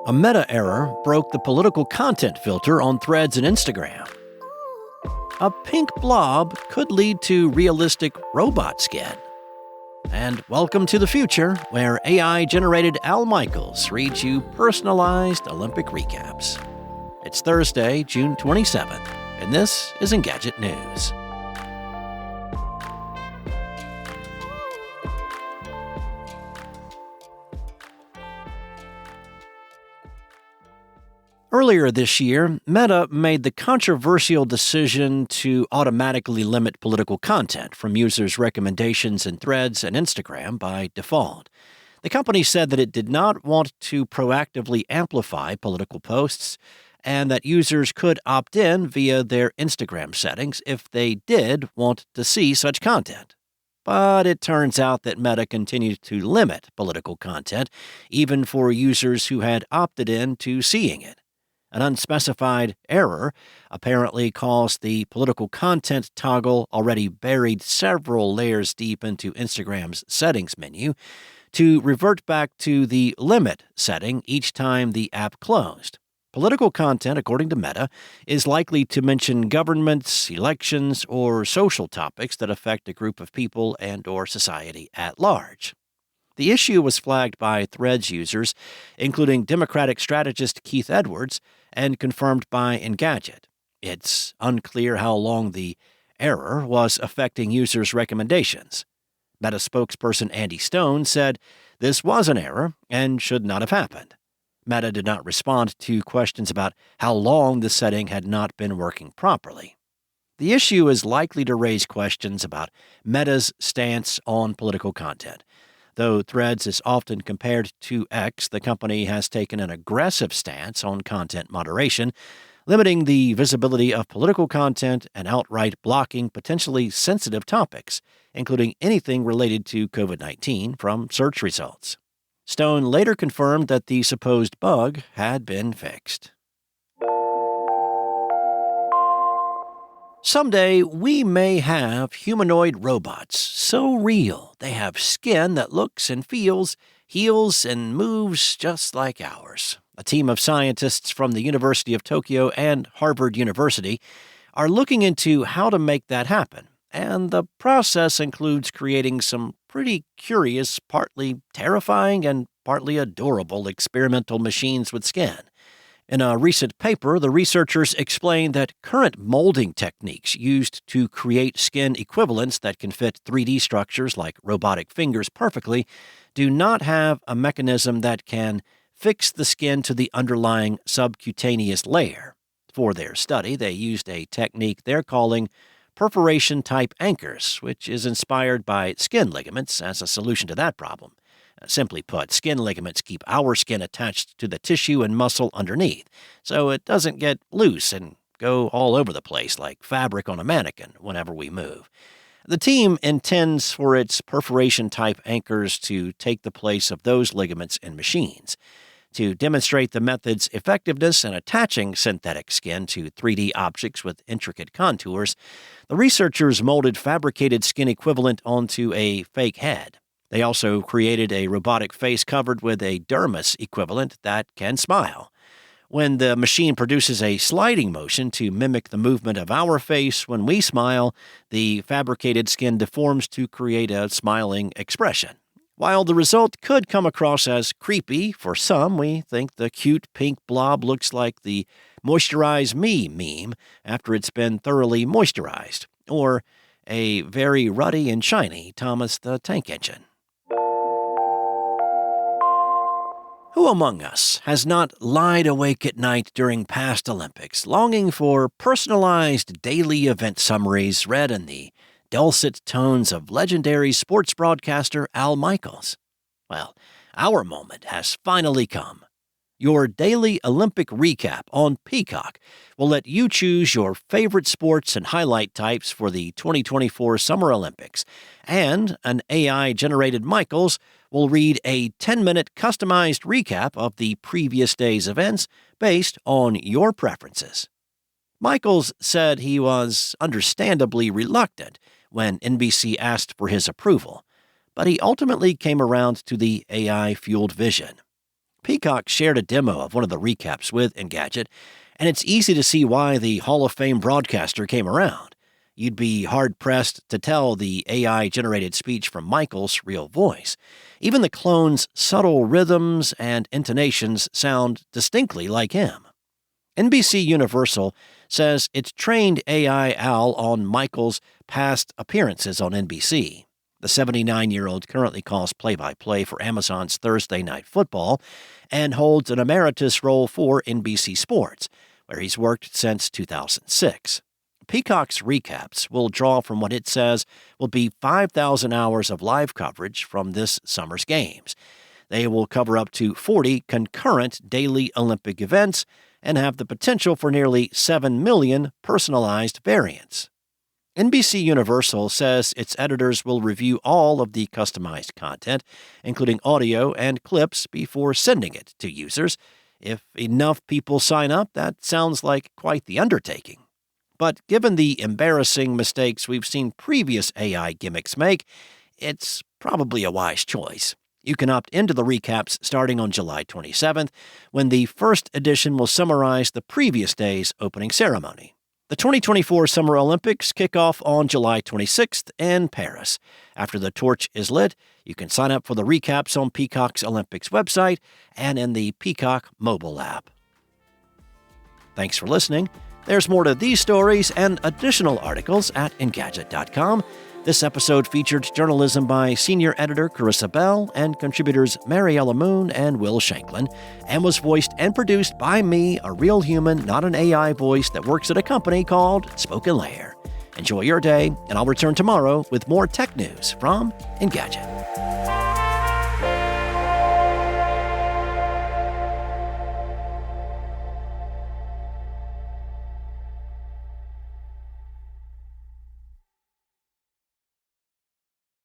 A Meta error broke the political content filter on Threads and Instagram. A pink blob could lead to realistic robot skin. And welcome to the future, where AI-generated Al Michaels reads you personalized Olympic recaps. It's Thursday, June 27th, and this is Engadget News. Earlier this year, Meta made the controversial decision to automatically limit political content from users' recommendations in Threads and Instagram by default. The company said that it did not want to proactively amplify political posts and that users could opt in via their Instagram settings if they did want to see such content. But it turns out that Meta continues to limit political content, even for users who had opted in to seeing it. An unspecified error apparently caused the political content toggle, already buried several layers deep into Instagram's settings menu, to revert back to the limit setting each time the app closed. Political content, according to Meta, is likely to mention governments, elections, or social topics that affect a group of people and/or society at large. The issue was flagged by Threads users, including Democratic strategist Keith Edwards, and confirmed by Engadget. It's unclear how long the error was affecting users' recommendations. Meta spokesperson Andy Stone said this was an error and should not have happened. Meta did not respond to questions about how long the setting had not been working properly. The issue is likely to raise questions about Meta's stance on political content. Though Threads is often compared to X, the company has taken an aggressive stance on content moderation, limiting the visibility of political content and outright blocking potentially sensitive topics, including anything related to COVID-19, from search results. Stone later confirmed that the supposed bug had been fixed. Someday, we may have humanoid robots so real they have skin that looks and feels, heals, and moves just like ours. A team of scientists from the University of Tokyo and Harvard University are looking into how to make that happen, and the process includes creating some pretty curious, partly terrifying and partly adorable experimental machines with skin. In a recent paper, the researchers explained that current molding techniques used to create skin equivalents that can fit 3D structures like robotic fingers perfectly do not have a mechanism that can fix the skin to the underlying subcutaneous layer. For their study, they used a technique they're calling perforation-type anchors, which is inspired by skin ligaments as a solution to that problem. Simply put, skin ligaments keep our skin attached to the tissue and muscle underneath, so it doesn't get loose and go all over the place like fabric on a mannequin whenever we move. The team intends for its perforation-type anchors to take the place of those ligaments in machines. To demonstrate the method's effectiveness in attaching synthetic skin to 3D objects with intricate contours, the researchers molded fabricated skin equivalent onto a fake head. They also created a robotic face covered with a dermis equivalent that can smile. When the machine produces a sliding motion to mimic the movement of our face when we smile, the fabricated skin deforms to create a smiling expression. While the result could come across as creepy for some, we think the cute pink blob looks like the "Moisturize Me" meme after it's been thoroughly moisturized, or a very ruddy and shiny Thomas the Tank Engine. Who among us has not lied awake at night during past Olympics, longing for personalized daily event summaries read in the dulcet tones of legendary sports broadcaster Al Michaels? Well, our moment has finally come. Your daily Olympic recap on Peacock will let you choose your favorite sports and highlight types for the 2024 Summer Olympics, and an AI-generated Michaels will read a 10-minute customized recap of the previous day's events based on your preferences. Michaels said he was understandably reluctant when NBC asked for his approval, but he ultimately came around to the AI-fueled vision. Peacock shared a demo of one of the recaps with Engadget, and it's easy to see why the Hall of Fame broadcaster came around. You'd be hard-pressed to tell the AI-generated speech from Michael's real voice. Even the clone's subtle rhythms and intonations sound distinctly like him. NBC Universal says it's trained AI Al on Michael's past appearances on NBC. The 79-year-old currently calls play-by-play for Amazon's Thursday Night Football and holds an emeritus role for NBC Sports, where he's worked since 2006. Peacock's recaps will draw from what it says will be 5,000 hours of live coverage from this summer's games. They will cover up to 40 concurrent daily Olympic events and have the potential for nearly 7 million personalized variants. NBC Universal says its editors will review all of the customized content, including audio and clips, before sending it to users. If enough people sign up, that sounds like quite the undertaking. But given the embarrassing mistakes we've seen previous AI gimmicks make, it's probably a wise choice. You can opt into the recaps starting on July 27th, when the first edition will summarize the previous day's opening ceremony. The 2024 Summer Olympics kick off on July 26th in Paris. After the torch is lit, you can sign up for the recaps on Peacock's Olympics website and in the Peacock mobile app. Thanks for listening. There's more to these stories and additional articles at Engadget.com. This episode featured journalism by senior editor Carissa Bell and contributors Mariella Moon and Will Shanklin, and was voiced and produced by me, a real human, not an AI voice that works at a company called Spoken Layer. Enjoy your day, and I'll return tomorrow with more tech news from Engadget.